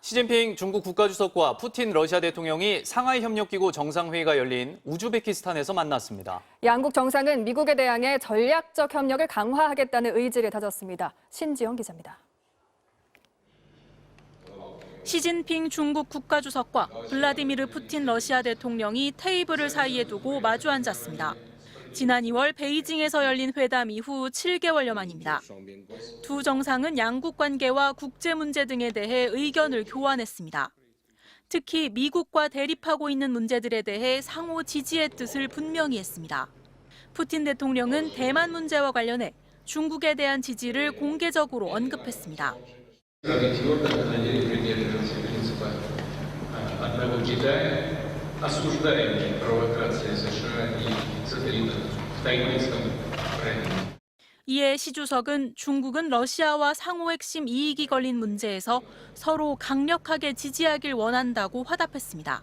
시진핑 중국 국가주석과 푸틴 러시아 대통령이 상하이 협력기구 정상회의가 열린 우즈베키스탄에서 만났습니다. 양국 정상은 미국에 대항해 전략적 협력을 강화하겠다는 의지를 다졌습니다. 신지영 기자입니다. 시진핑 중국 국가주석과 블라디미르 푸틴 러시아 대통령이 테이블을 사이에 두고 마주 앉았습니다. 지난 2월 베이징에서 열린 회담 이후 7개월여 만입니다. 두 정상은 양국 관계와 국제 문제 등에 대해 의견을 교환했습니다. 특히 미국과 대립하고 있는 문제들에 대해 상호 지지의 뜻을 분명히 했습니다. 푸틴 대통령은 대만 문제와 관련해 중국에 대한 지지를 공개적으로 언급했습니다. 이에 시 주석은 중국은 러시아와 상호 핵심 이익이 걸린 문제에서 서로 강력하게 지지하길 원한다고 화답했습니다.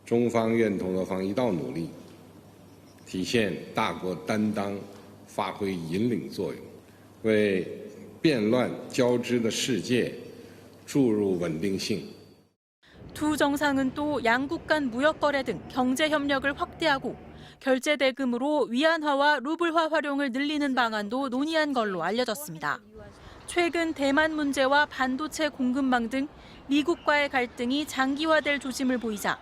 中方愿同俄方一道努力，体现大国担当，发挥引领作用，为变乱交织的世界注入稳定性。 두 정상은 또 양국 간 무역 거래 등 경제 협력을 확대하고 결제 대금으로 위안화와 루블화 활용을 늘리는 방안도 논의한 걸로 알려졌습니다. 최근 대만 문제와 반도체 공급망 등 미국과의 갈등이 장기화될 조짐을 보이자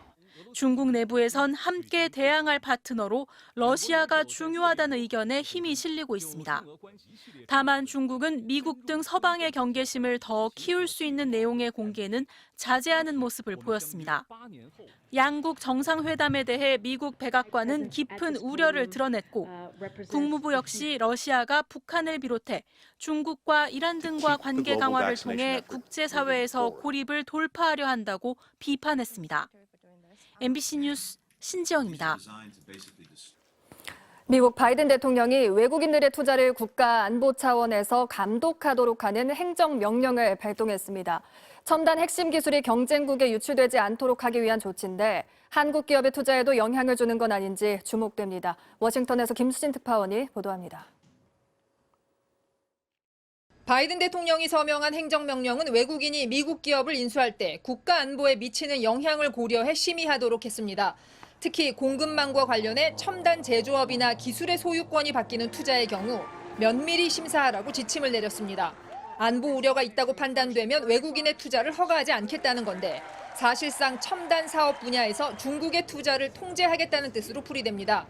중국 내부에선 함께 대항할 파트너로 러시아가 중요하다는 의견에 힘이 실리고 있습니다. 다만 중국은 미국 등 서방의 경계심을 더 키울 수 있는 내용의 공개는 자제하는 모습을 보였습니다. 양국 정상회담에 대해 미국 백악관은 깊은 우려를 드러냈고 국무부 역시 러시아가 북한을 비롯해 중국과 이란 등과 관계 강화를 통해 국제사회에서 고립을 돌파하려 한다고 비판했습니다. MBC 뉴스 신지영입니다. 미국 바이든 대통령이 외국인들의 투자를 국가 안보 차원에서 감독하도록 하는 행정명령을 발동했습니다. 첨단 핵심 기술이 경쟁국에 유출되지 않도록 하기 위한 조치인데 한국 기업의 투자에도 영향을 주는 건 아닌지 주목됩니다. 워싱턴에서 김수진 특파원이 보도합니다. 바이든 대통령이 서명한 행정명령은 외국인이 미국 기업을 인수할 때 국가 안보에 미치는 영향을 고려해 심의하도록 했습니다. 특히 공급망과 관련해 첨단 제조업이나 기술의 소유권이 바뀌는 투자의 경우 면밀히 심사하라고 지침을 내렸습니다. 안보 우려가 있다고 판단되면 외국인의 투자를 허가하지 않겠다는 건데 사실상 첨단 사업 분야에서 중국의 투자를 통제하겠다는 뜻으로 풀이됩니다.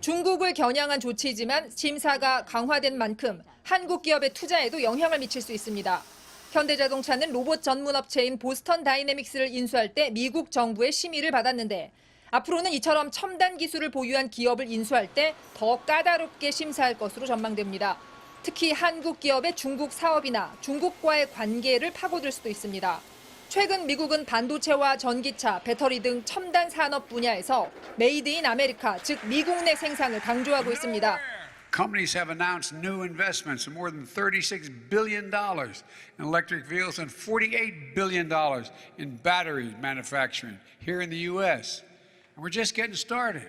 중국을 겨냥한 조치이지만 심사가 강화된 만큼 한국 기업의 투자에도 영향을 미칠 수 있습니다. 현대자동차는 로봇 전문 업체인 보스턴 다이내믹스를 인수할 때 미국 정부의 심의를 받았는데 앞으로는 이처럼 첨단 기술을 보유한 기업을 인수할 때 더 까다롭게 심사할 것으로 전망됩니다. 특히 한국 기업의 중국 사업이나 중국과의 관계를 파고들 수도 있습니다. 최근 미국은 반도체와 전기차, 배터리 등 첨단 산업 분야에서 메이드 인 아메리카, 즉 미국 내 생산을 강조하고 있습니다. Companies have announced new investments of more than $36 billion in electric vehicles and $48 billion in battery manufacturing here in the U.S. And we're just getting started.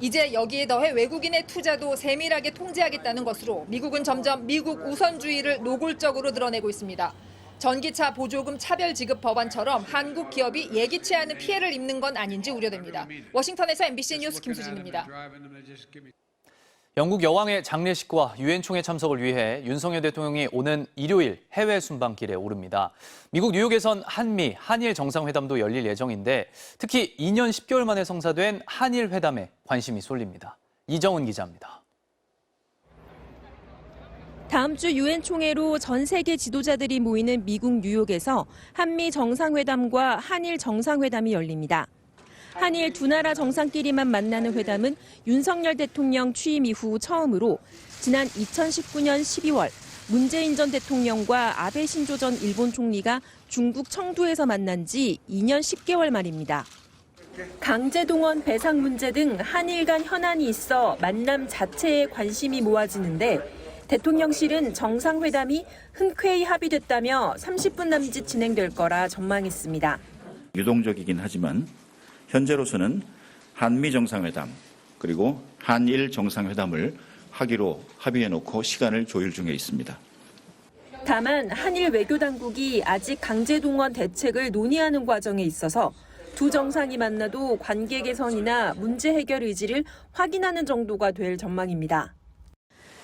이제 여기에 더해 외국인의 투자도 세밀하게 통제하겠다는 것으로 미국은 점점 미국 우선주의를 노골적으로 드러내고 있습니다. 전기차 보조금 차별 지급 법안처럼 한국 기업이 예기치 않은 피해를 입는 건 아닌지 우려됩니다. 워싱턴에서 MBC 뉴스 김수진입니다. 영국 여왕의 장례식과 유엔 총회 참석을 위해 윤석열 대통령이 오는 일요일 해외 순방길에 오릅니다. 미국 뉴욕에선 한미, 한일 정상회담도 열릴 예정인데 특히 2년 10개월 만에 성사된 한일 회담에 관심이 쏠립니다. 이정은 기자입니다. 다음 주 유엔 총회로 전 세계 지도자들이 모이는 미국 뉴욕에서 한미 정상회담과 한일 정상회담이 열립니다. 한일 두 나라 정상끼리만 만나는 회담은 윤석열 대통령 취임 이후 처음으로 지난 2019년 12월 문재인 전 대통령과 아베 신조 전 일본 총리가 중국 청두에서 만난 지 2년 10개월 만입니다. 강제동원 배상 문제 등 한일 간 현안이 있어 만남 자체에 관심이 모아지는데 대통령실은 정상회담이 흔쾌히 합의됐다며 30분 남짓 진행될 거라 전망했습니다. 유동적이긴 하지만 현재로서는 한미 정상회담 그리고 한일 정상회담을 하기로 합의해놓고 시간을 조율 중에 있습니다. 다만 한일 외교당국이 아직 강제동원 대책을 논의하는 과정에 있어서 두 정상이 만나도 관계 개선이나 문제 해결 의지를 확인하는 정도가 될 전망입니다.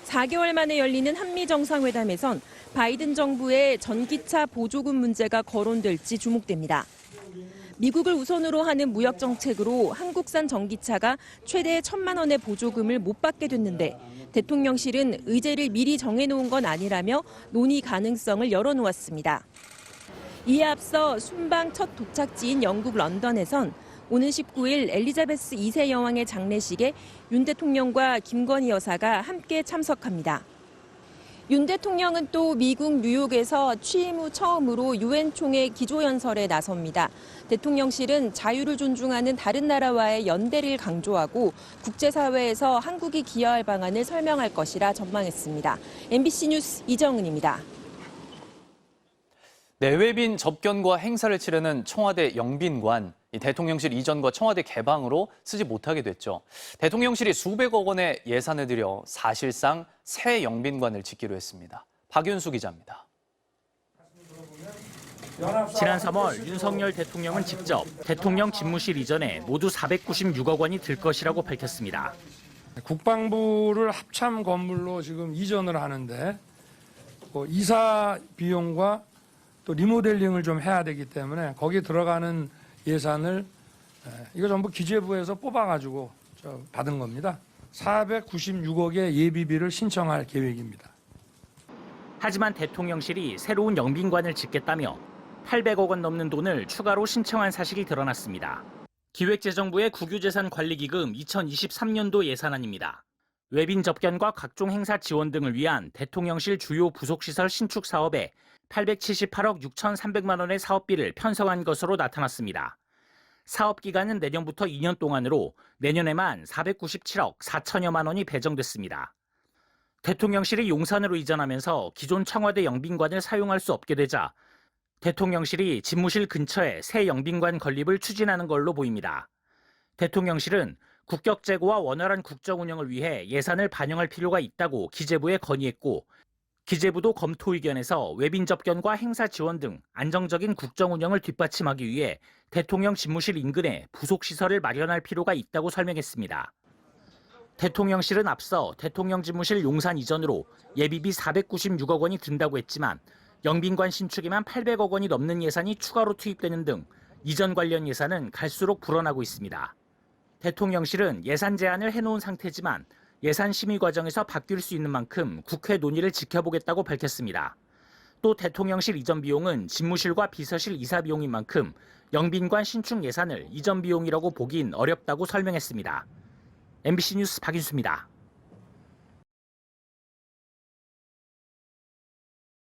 4개월 만에 열리는 한미 정상회담에선 바이든 정부의 전기차 보조금 문제가 거론될지 주목됩니다. 미국을 우선으로 하는 무역 정책으로 한국산 전기차가 최대 1,000만 원의 보조금을 못 받게 됐는데 대통령실은 의제를 미리 정해놓은 건 아니라며 논의 가능성을 열어놓았습니다. 이에 앞서 순방 첫 도착지인 영국 런던에선 오는 19일 엘리자베스 2세 여왕의 장례식에 윤 대통령과 김건희 여사가 함께 참석합니다. 윤 대통령은 또 미국 뉴욕에서 취임 후 처음으로 유엔 총회 기조연설에 나섭니다. 대통령실은 자유를 존중하는 다른 나라와의 연대를 강조하고 국제사회에서 한국이 기여할 방안을 설명할 것이라 전망했습니다. MBC 뉴스 이정은입니다. 내외빈 접견과 행사를 치르는 청와대 영빈관, 대통령실 이전과 청와대 개방으로 쓰지 못하게 됐죠. 대통령실이 수백억 원의 예산을 들여 사실상 새 영빈관을 짓기로 했습니다. 박윤수 기자입니다. 지난 3월 윤석열 대통령은 직접 대통령 집무실 이전에 모두 496억 원이 들 것이라고 밝혔습니다. 국방부를 합참 건물로 지금 이전을 하는데 이사 비용과 또 리모델링을 좀 해야 되기 때문에 거기에 들어가는 예산을 이거 전부 기재부에서 뽑아가지고 받은 겁니다. 496억의 예비비를 신청할 계획입니다. 하지만 대통령실이 새로운 영빈관을 짓겠다며 800억 원 넘는 돈을 추가로 신청한 사실이 드러났습니다. 기획재정부의 국유재산관리기금 2023년도 예산안입니다. 외빈 접견과 각종 행사 지원 등을 위한 대통령실 주요 부속시설 신축 사업에 878억 6,300만 원의 사업비를 편성한 것으로 나타났습니다. 사업 기간은 내년부터 2년 동안으로 내년에만 497억 4천여만 원이 배정됐습니다. 대통령실이 용산으로 이전하면서 기존 청와대 영빈관을 사용할 수 없게 되자 대통령실이 집무실 근처에 새 영빈관 건립을 추진하는 걸로 보입니다. 대통령실은 국격 제고와 원활한 국정 운영을 위해 예산을 반영할 필요가 있다고 기재부에 건의했고 기재부도 검토 의견에서 외빈 접견과 행사 지원 등 안정적인 국정 운영을 뒷받침하기 위해 대통령 집무실 인근에 부속시설을 마련할 필요가 있다고 설명했습니다. 대통령실은 앞서 대통령 집무실 용산 이전으로 예비비 496억 원이 든다고 했지만 영빈관 신축에만 800억 원이 넘는 예산이 추가로 투입되는 등 이전 관련 예산은 갈수록 불어나고 있습니다. 대통령실은 예산 제한을 해놓은 상태지만 예산 심의 과정에서 바뀔 수 있는 만큼 국회 논의를 지켜보겠다고 밝혔습니다. 또 대통령실 이전 비용은 집무실과 비서실 이사 비용인 만큼 영빈관 신축 예산을 이전 비용이라고 보긴 어렵다고 설명했습니다. MBC 뉴스 박윤수입니다.